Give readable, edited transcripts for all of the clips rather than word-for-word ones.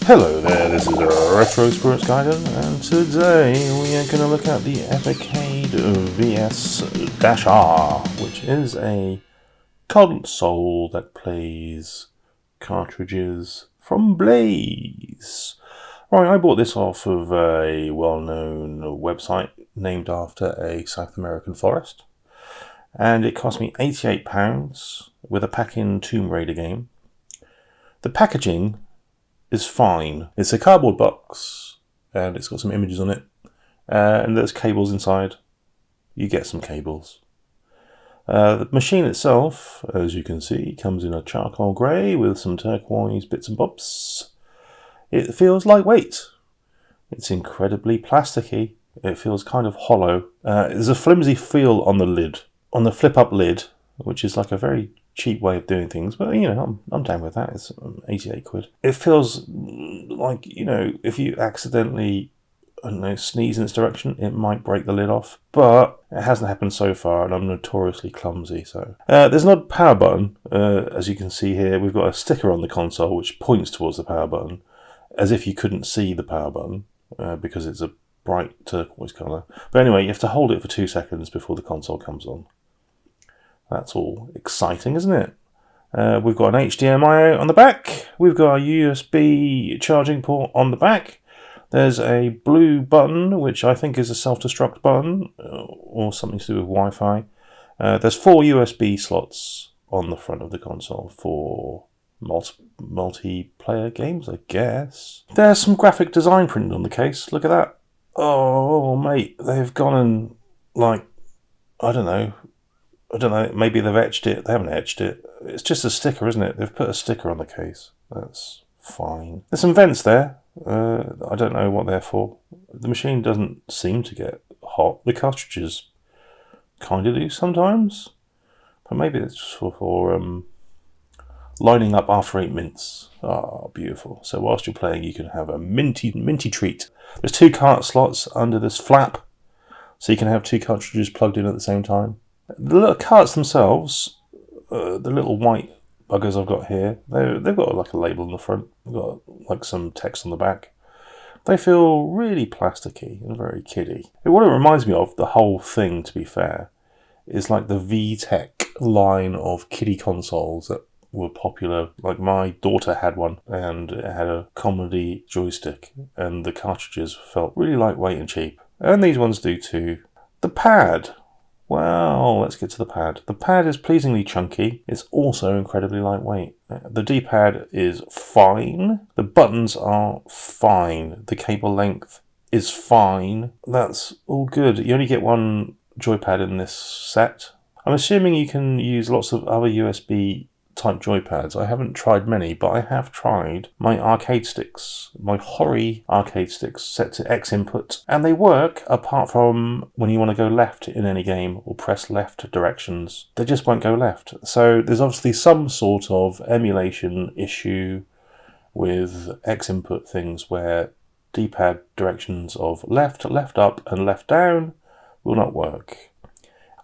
Hello there, this is Retro Sports Gaiden, and today we are going to look at the EVERCADE VS-R, which is a console that plays cartridges from Blaze. Right, I bought this off of a well-known website named after a South American forest, and it cost me £88 with a pack-in Tomb Raider game. The packaging is fine. It's a cardboard box and it's got some images on it, and there's cables inside. You get some cables. The machine itself, as you can see, comes in a charcoal grey with some turquoise bits and bobs. It feels lightweight. It's incredibly plasticky. It feels kind of hollow. There's a flimsy feel on the lid, on the flip up lid, which is like a very cheap way of doing things, but you know, I'm down with that. It's 88 quid. It feels like, you know, if you accidentally, I don't know, sneeze in its direction, it might break the lid off, but it hasn't happened so far, and I'm notoriously clumsy. So there's an odd power button, as you can see here. We've got a sticker on the console which points towards the power button, as if you couldn't see the power button because it's a bright turquoise colour. But anyway, you have to hold it for 2 seconds before the console comes on. That's all exciting, isn't it? We've got an HDMI out on the back. We've got a USB charging port on the back. There's a blue button, which I think is a self-destruct button, or something to do with Wi-Fi. There's 4 USB slots on the front of the console for multiplayer games, I guess. There's some graphic design printed on the case. Look at that. Oh, mate, they've gone and, like, I don't know, maybe they've etched it. They haven't etched it. It's just a sticker, isn't it? They've put a sticker on the case. That's fine. There's some vents there. I don't know what they're for. The machine doesn't seem to get hot. The cartridges kind of do sometimes. But maybe it's just for lining up after 8 mints. Ah, beautiful. So whilst you're playing, you can have a minty treat. There's 2 cart slots under this flap, so you can have 2 cartridges plugged in at the same time. The little carts themselves, the little white buggers I've got here, they've got like a label on the front. They've got like some text on the back. They feel really plasticky and very kiddie. What it reminds me of, the whole thing, to be fair, is like the VTech line of kiddie consoles that were popular. Like my daughter had one, and it had a comedy joystick, and the cartridges felt really lightweight and cheap. And these ones do too. The pad. Well, let's get to the pad. The pad is pleasingly chunky. It's also incredibly lightweight. The D-pad is fine. The buttons are fine. The cable length is fine. That's all good. You only get 1 joypad in this set. I'm assuming you can use lots of other USB type joypads. I haven't tried many, but I have tried my arcade sticks, my Hori arcade sticks set to X input, and they work apart from when you want to go left in any game or press left directions. They just won't go left. So there's obviously some sort of emulation issue with X input things where D-pad directions of left, left up and left down will not work.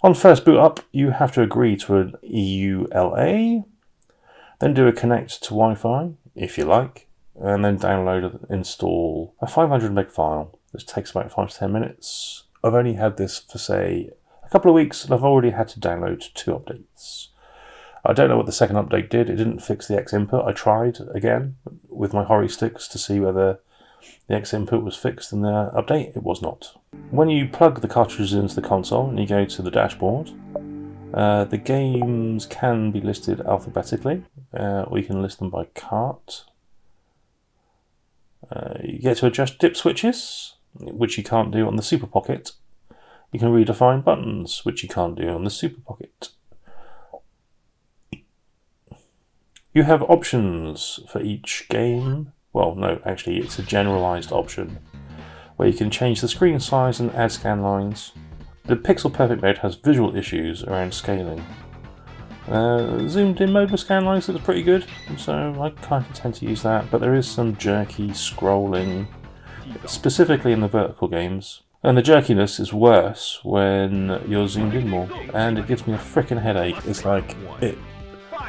On first boot up, you have to agree to an EULA, then do a connect to Wi-Fi, if you like, and then download and install a 500 meg file. This takes about 5 to 10 minutes. I've only had this for, say, a couple of weeks, and I've already had to download 2 updates. I don't know what the second update did. It didn't fix the X input. I tried again with my Hori sticks to see whether the X input was fixed in the update. It was not. When you plug the cartridges into the console and you go to the dashboard, the games can be listed alphabetically, or you can list them by cart. You get to adjust dip switches, which you can't do on the Super Pocket. You can redefine buttons, which you can't do on the Super Pocket. You have options for each game. Well, no, actually it's a generalized option where you can change the screen size and add scan lines. The Pixel Perfect mode has visual issues around scaling. Zoomed in mode with scan lines looks pretty good, so I kind of tend to use that, but there is some jerky scrolling, specifically in the vertical games. And the jerkiness is worse when you're zoomed in more, and it gives me a frickin' headache. It's like, it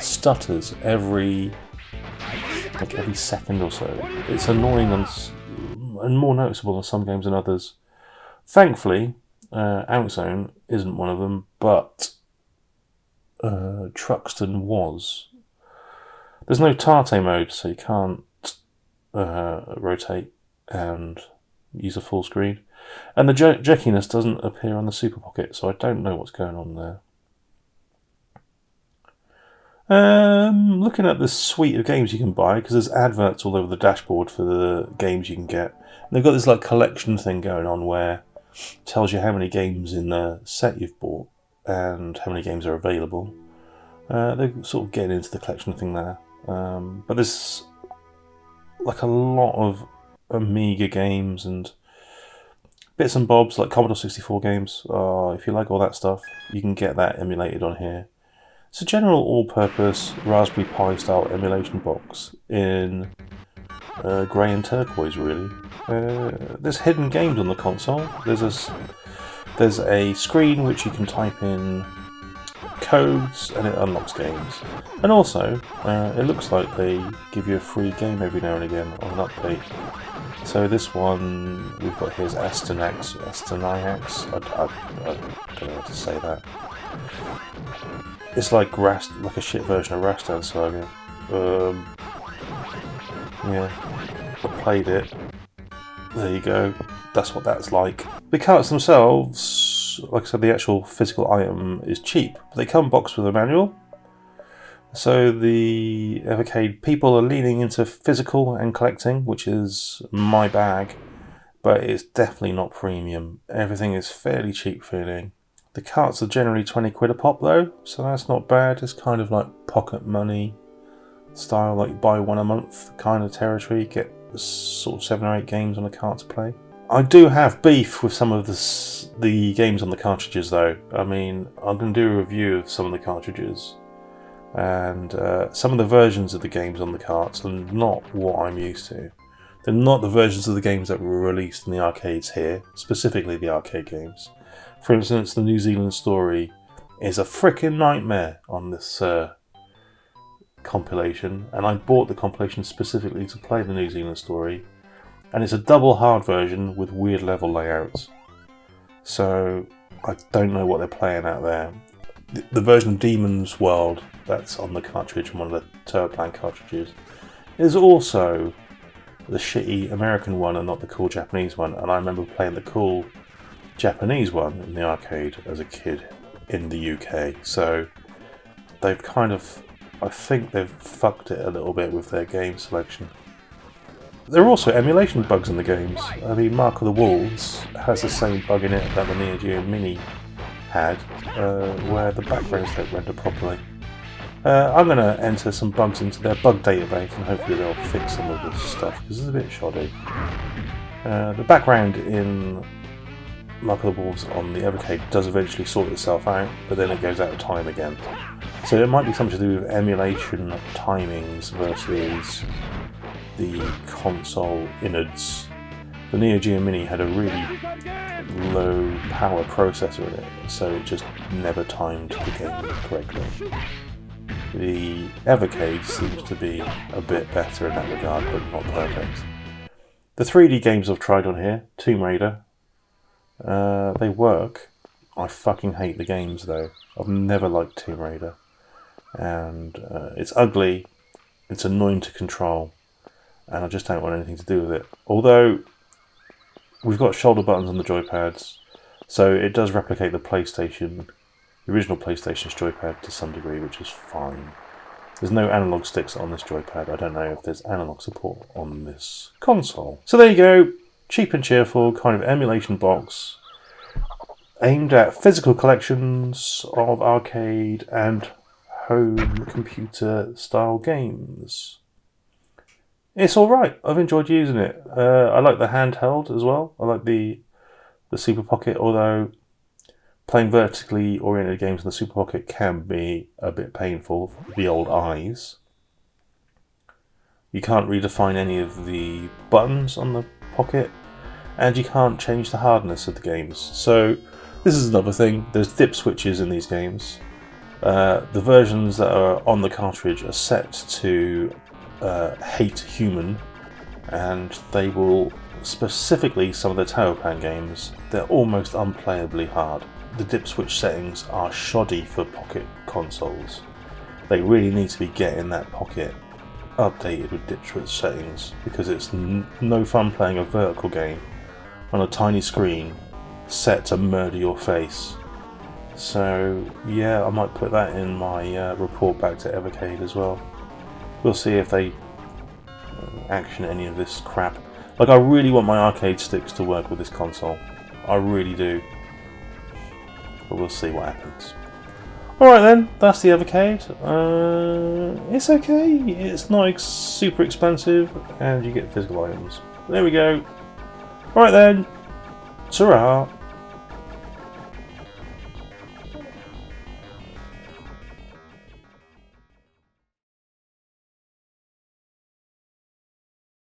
stutters every like every second or so. It's annoying and more noticeable in some games than others. Thankfully, Outzone isn't one of them, but Truxton was. There's no TATE mode, so you can't rotate and use a full screen. And the jerkiness doesn't appear on the Super Pocket, so I don't know what's going on there. Looking at the suite of games you can buy, because there's adverts all over the dashboard for the games you can get. And they've got this like collection thing going on where it tells you how many games in the set you've bought and how many games are available. They're sort of getting into the collection thing there. But there's like a lot of Amiga games and bits and bobs like Commodore 64 games. If you like all that stuff, you can get that emulated on here. It's a general all-purpose Raspberry Pi style emulation box in grey and turquoise, really. There's hidden games on the console. There's a screen which you can type in codes and it unlocks games. And also, it looks like they give you a free game every now and again on an update. So this one we've got here is Astanax. I don't know how to say that. It's like a shit version of Rastan Saga. Yeah, I played it. There you go. That's what that's like. The carts themselves, like I said, the actual physical item is cheap. They come boxed with a manual. So the EVERCADE people are leaning into physical and collecting, which is my bag, but it's definitely not premium. Everything is fairly cheap feeling. The carts are generally 20 quid a pop though, so that's not bad. It's kind of like pocket money style, like buy one a month kind of territory. Get sort of 7 or 8 games on a cart to play. I do have beef with some of the games on the cartridges though. I mean, I'm going to do a review of some of the cartridges. And some of the versions of the games on the carts are not what I'm used to. They're not the versions of the games that were released in the arcades here, specifically the arcade games. For instance, the New Zealand Story is a frickin' nightmare on this compilation, and I bought the compilation specifically to play the New Zealand Story, and it's a double hard version with weird level layouts. So I don't know what they're playing out there. The version of Demon's World that's on the cartridge from one of the Turplan cartridges is also the shitty American one and not the cool Japanese one, and I remember playing the cool Japanese one in the arcade as a kid in the UK. So they've kind of, I think they've fucked it a little bit with their game selection. There are also emulation bugs in the games. I mean, Mark of the Wolves has the same bug in it that the Neo Geo Mini had, where the backgrounds don't render properly. I'm going to enter some bugs into their bug database and hopefully they'll fix some of this stuff because it's a bit shoddy. The background in Mark of the Wolves on the EVERCADE does eventually sort itself out, but then it goes out of time again. So it might be something to do with emulation timings versus the console innards. The Neo Geo Mini had a really low power processor in it, so it just never timed the game correctly. The EVERCADE seems to be a bit better in that regard, but not perfect. The 3D games I've tried on here, Tomb Raider, they work. I fucking hate the games though. I've never liked Tomb Raider. And it's ugly, it's annoying to control, and I just don't want anything to do with it. Although, we've got shoulder buttons on the joypads, so it does replicate the original PlayStation's joypad to some degree, which is fine. There's no analog sticks on this joypad. I don't know if there's analog support on this console. So there you go, cheap and cheerful kind of emulation box aimed at physical collections of arcade and home computer style games. It's alright, I've enjoyed using it. I like the handheld as well. I like the Super Pocket, although playing vertically oriented games in the Super Pocket can be a bit painful for the old eyes. You can't redefine any of the buttons on the Pocket, and you can't change the hardness of the games. So this is another thing, there's dip switches in these games. The versions that are on the cartridge are set to hate human, and they will, specifically some of the Tailpan games, they're almost unplayably hard. The dip switch settings are shoddy for pocket consoles. They really need to be getting that pocket updated with dip switch settings, because it's no fun playing a vertical game on a tiny screen set to murder your face. So yeah, I might put that in my report back to EVERCADE as well. We'll see if they action any of this crap. Like, I really want my arcade sticks to work with this console. I really do. But we'll see what happens. Alright then, that's the EVERCADE. It's okay. It's not super expensive, and you get physical items. There we go. Alright then. Ta-ra.